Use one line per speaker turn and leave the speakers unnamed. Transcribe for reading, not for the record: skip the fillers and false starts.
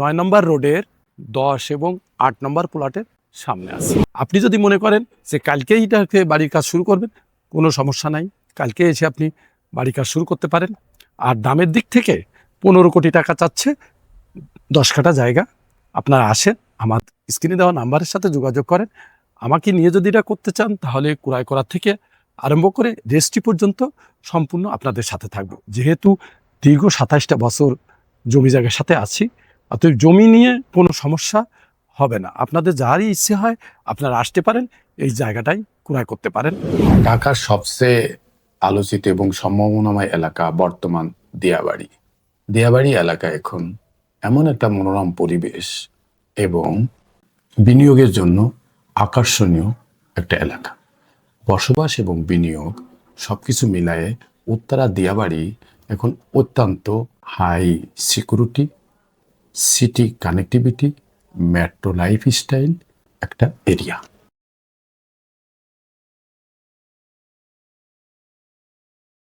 9 নম্বর রোডের 10 এবং 8 নম্বর প্লটের সামনে আছে। আপনি যদি মনে করেন যে কালকেই এটাকে বাড়ির কাজ শুরু করবেন, কোনো সমস্যা নাই, কালকে এসে আপনি বাড়ির কাজ শুরু করতে পারেন। আর দামের দিক থেকে 15 কোটি টাকা চাচ্ছে 10 কাঠা জায়গা। আপনারা আসেন, আমার স্ক্রিনে দেওয়া নাম্বারের সাথে যোগাযোগ করেন। আমাকে নিয়ে যদি এটা করতে চান তাহলে ক্রয় করার থেকে আরম্ভ করে রেজিস্ট্রি পর্যন্ত সম্পূর্ণ আপনাদের সাথে থাকবো। যেহেতু দীর্ঘ 27টা বছর জমি জায়গার সাথে আছি, অতএব জমি নিয়ে কোনো সমস্যা হবে না। আপনাদের যারই ইচ্ছে হয় আপনারা আসতে পারেন, এই জায়গাটাই ক্রয় করতে পারেন।
ঢাকার সবচেয়ে আলোচিত এবং সম্ভাবনাময় এলাকা বর্তমান দিয়াবাড়ি। দিয়াবাড়ি এলাকা এখন এমন একটা মনোরম পরিবেশ এবং বিনিয়োগের জন্য আকর্ষণীয় একটা এলাকা। বসবাস এবং বিনিয়োগ সবকিছু মিলায়ে উত্তরা দিয়াবাড়ি এখন অত্যন্ত high security, city connectivity, metro lifestyle একটা এরিয়া।